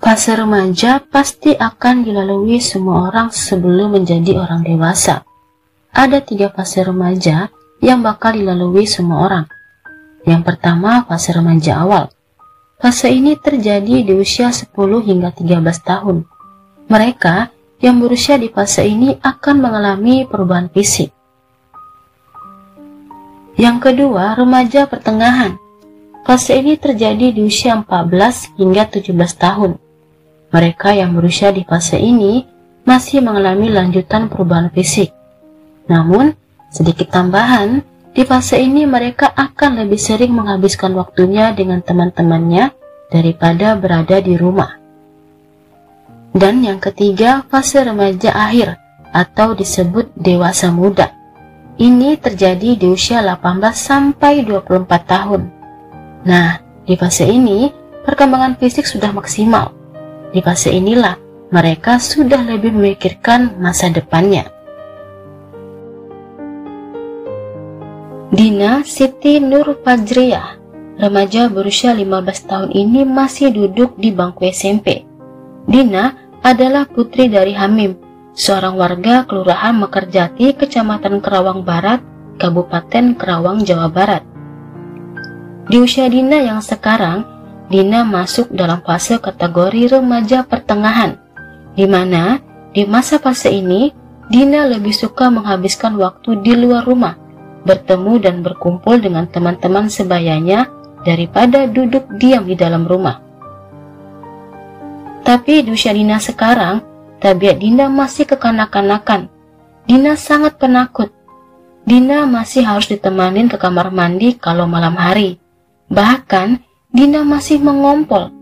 Fase remaja pasti akan dilalui semua orang sebelum menjadi orang dewasa. Ada 3 fase remaja yang bakal dilalui semua orang. Yang pertama, fase remaja awal. Fase ini terjadi di usia 10 hingga 13 tahun. Mereka yang berusia di fase ini akan mengalami perubahan fisik. Yang kedua, remaja pertengahan. Fase ini terjadi di usia 14 hingga 17 tahun. Mereka yang berusia di fase ini masih mengalami lanjutan perubahan fisik. Namun, sedikit tambahan, di fase ini mereka akan lebih sering menghabiskan waktunya dengan teman-temannya daripada berada di rumah. Dan yang ketiga, fase remaja akhir atau disebut dewasa muda. Ini terjadi di usia 18 sampai 24 tahun. Nah, di fase ini perkembangan fisik sudah maksimal. Di fase inilah mereka sudah lebih memikirkan masa depannya. Dina Siti Nur Fajriyah, remaja berusia 15 tahun ini masih duduk di bangku SMP. Dina adalah putri dari Hamim, seorang warga Kelurahan Mekarjati, Kecamatan Kerawang Barat, Kabupaten Kerawang, Jawa Barat. Di usia Dina yang sekarang, Dina masuk dalam fase kategori remaja pertengahan, di mana di masa fase ini Dina lebih suka menghabiskan waktu di luar rumah, bertemu dan berkumpul dengan teman-teman sebayanya daripada duduk diam di dalam rumah. Tapi di usia Dina sekarang, tabiat Dina masih kekanak-kanakan. Dina sangat penakut. Dina masih harus ditemanin ke kamar mandi kalau malam hari. Bahkan Dina masih mengompol.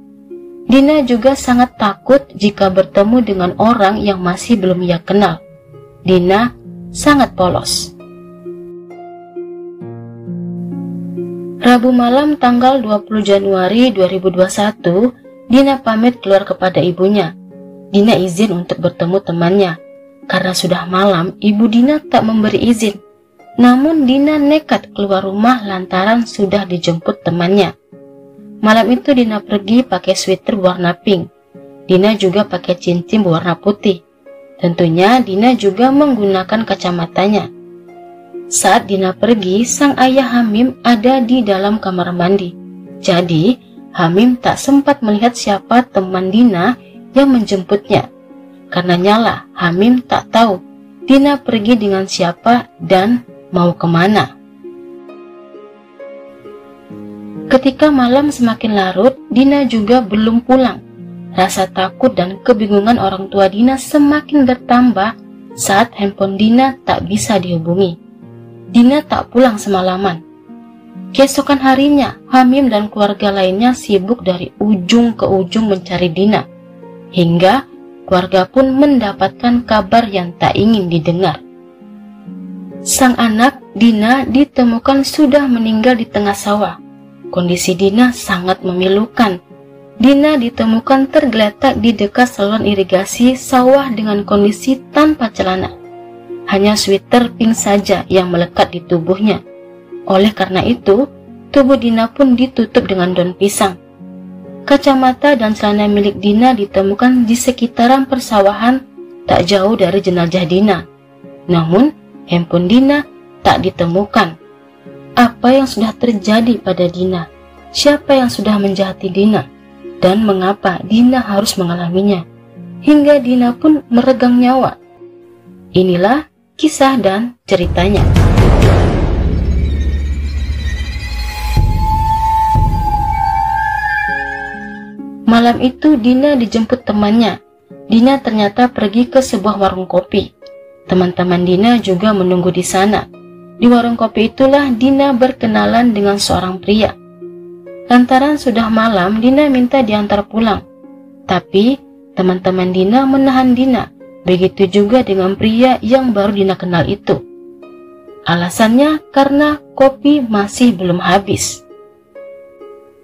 Dina juga sangat takut jika bertemu dengan orang yang masih belum ia kenal. Dina sangat polos. Rabu malam tanggal 20 Januari 2021, Dina pamit keluar kepada ibunya. Dina izin untuk bertemu temannya. Karena sudah malam, ibu Dina tak memberi izin. Namun Dina nekat keluar rumah lantaran sudah dijemput temannya. Malam itu Dina pergi pakai sweater warna pink. Dina juga pakai cincin berwarna putih. Tentunya Dina juga menggunakan kacamatanya. Saat Dina pergi, sang ayah Hamim ada di dalam kamar mandi. Jadi, Hamim tak sempat melihat siapa teman Dina yang menjemputnya. Karenanya lah Hamim tak tahu Dina pergi dengan siapa dan mau kemana. Ketika malam semakin larut, Dina juga belum pulang. Rasa takut dan kebingungan orang tua Dina semakin bertambah saat handphone Dina tak bisa dihubungi. Dina tak pulang semalaman. Keesokan harinya, Hamim dan keluarga lainnya sibuk dari ujung ke ujung mencari Dina. Hingga keluarga pun mendapatkan kabar yang tak ingin didengar. Sang anak, Dina, ditemukan sudah meninggal di tengah sawah. Kondisi Dina sangat memilukan. Dina ditemukan tergeletak di dekat saluran irigasi sawah dengan kondisi tanpa celana. Hanya sweater pink saja yang melekat di tubuhnya. Oleh karena itu, tubuh Dina pun ditutup dengan daun pisang. Kacamata dan celana milik Dina ditemukan di sekitaran persawahan tak jauh dari jenazah Dina. Namun, handphone Dina tak ditemukan. Apa yang sudah terjadi pada Dina? Siapa yang sudah menjahati Dina? Dan mengapa Dina harus mengalaminya? Hingga Dina pun meregang nyawa. Inilah kisah dan ceritanya. Malam itu Dina dijemput temannya. Dina ternyata pergi ke sebuah warung kopi. Teman-teman Dina juga menunggu di sana. Di warung kopi itulah Dina berkenalan dengan seorang pria. Lantaran sudah malam, Dina minta diantar pulang. Tapi teman-teman Dina menahan Dina. Begitu juga dengan pria yang baru Dina kenal itu. Alasannya karena kopi masih belum habis.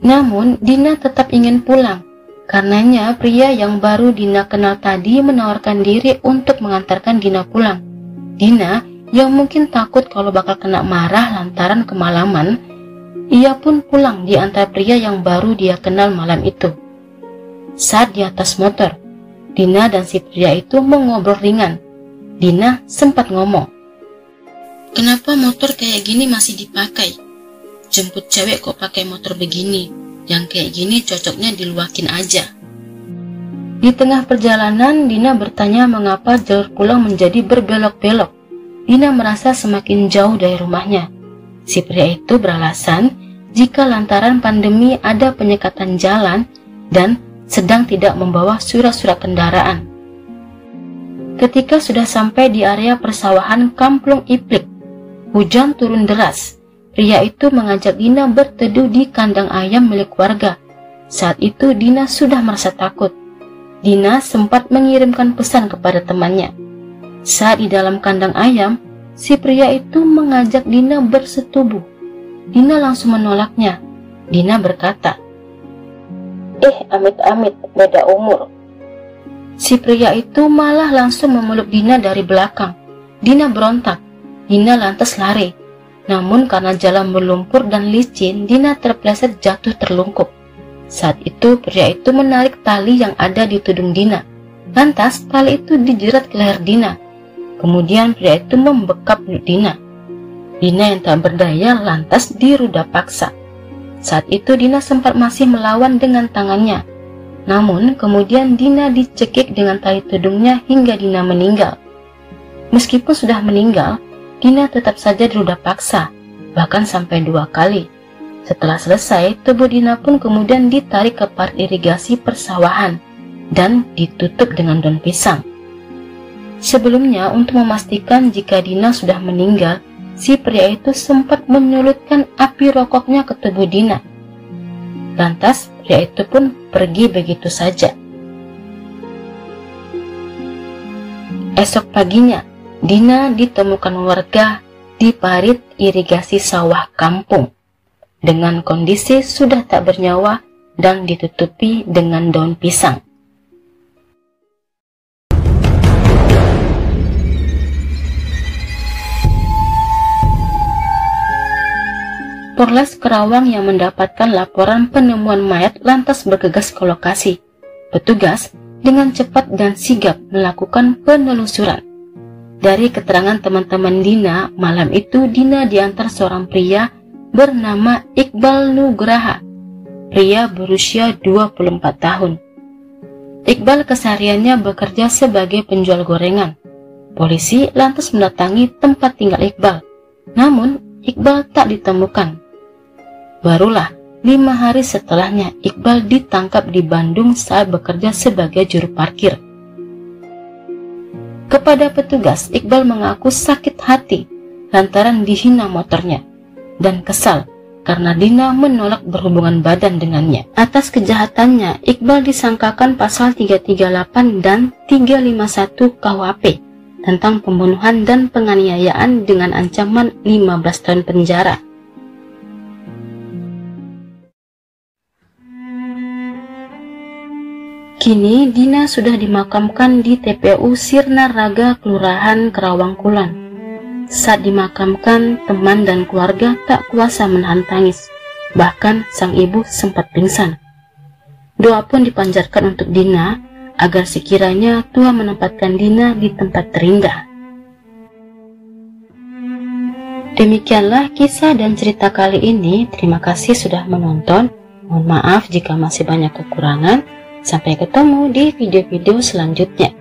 Namun Dina tetap ingin pulang. Karenanya pria yang baru Dina kenal tadi menawarkan diri untuk mengantarkan Dina pulang. Dina yang mungkin takut kalau bakal kena marah lantaran kemalaman, ia pun pulang di antara pria yang baru dia kenal malam itu. Saat di atas motor, Dina dan si pria itu mengobrol ringan. Dina sempat ngomong, "Kenapa motor kayak gini masih dipakai? Jemput cewek kok pakai motor begini? Yang kayak gini cocoknya diluakin aja." Di tengah perjalanan, Dina bertanya mengapa jalur pulang menjadi berbelok-belok. Dina merasa semakin jauh dari rumahnya. Si pria itu beralasan jika lantaran pandemi ada penyekatan jalan dan sedang tidak membawa surat-surat kendaraan. Ketika sudah sampai di area persawahan Kampung Iplik, hujan turun deras. Pria itu mengajak Dina berteduh di kandang ayam milik warga. Saat itu Dina sudah merasa takut. Dina sempat mengirimkan pesan kepada temannya. Saat di dalam kandang ayam, si pria itu mengajak Dina bersetubuh. Dina langsung menolaknya. Dina berkata, amit-amit, beda umur." Si pria itu malah langsung memeluk Dina dari belakang. Dina berontak. Dina lantas lari. Namun karena jalan berlumpur dan licin, Dina terpleset jatuh terlungkup. Saat itu pria itu menarik tali yang ada di tudung Dina. Lantas tali itu dijerat ke leher Dina. Kemudian pria itu membekap perut Dina. Dina yang tak berdaya lantas diruda paksa. Saat itu Dina sempat masih melawan dengan tangannya. Namun kemudian Dina dicekik dengan tali tudungnya hingga Dina meninggal. Meskipun sudah meninggal, Dina tetap saja diruda paksa, bahkan sampai 2 kali. Setelah selesai, tubuh Dina pun kemudian ditarik ke part irigasi persawahan dan ditutup dengan daun pisang. Sebelumnya, untuk memastikan jika Dina sudah meninggal, si pria itu sempat menyulutkan api rokoknya ke tubuh Dina. Lantas, pria itu pun pergi begitu saja. Esok paginya, Dina ditemukan warga di parit irigasi sawah kampung dengan kondisi sudah tak bernyawa dan ditutupi dengan daun pisang. Polres Kerawang yang mendapatkan laporan penemuan mayat lantas bergegas ke lokasi. Petugas dengan cepat dan sigap melakukan penelusuran. Dari keterangan teman-teman Dina, malam itu Dina diantar seorang pria bernama Iqbal Nugraha. Pria berusia 24 tahun. Iqbal kesehariannya bekerja sebagai penjual gorengan. Polisi lantas mendatangi tempat tinggal Iqbal. Namun, Iqbal tak ditemukan. Barulah 5 hari setelahnya Iqbal ditangkap di Bandung saat bekerja sebagai juru parkir. Kepada petugas, Iqbal mengaku sakit hati lantaran dihina motornya dan kesal karena Dina menolak berhubungan badan dengannya. Atas kejahatannya, Iqbal disangkakan pasal 338 dan 351 KUHP tentang pembunuhan dan penganiayaan dengan ancaman 15 tahun penjara. Kini Dina sudah dimakamkan di TPU Sirna Raga, Kelurahan Kerawang Kulon. Saat dimakamkan, teman dan keluarga tak kuasa menahan tangis. Bahkan sang ibu sempat pingsan. Doa pun dipanjatkan untuk Dina agar sekiranya Tuhan menempatkan Dina di tempat terindah. Demikianlah kisah dan cerita kali ini. Terima kasih sudah menonton. Mohon maaf jika masih banyak kekurangan. Sampai ketemu di video-video selanjutnya.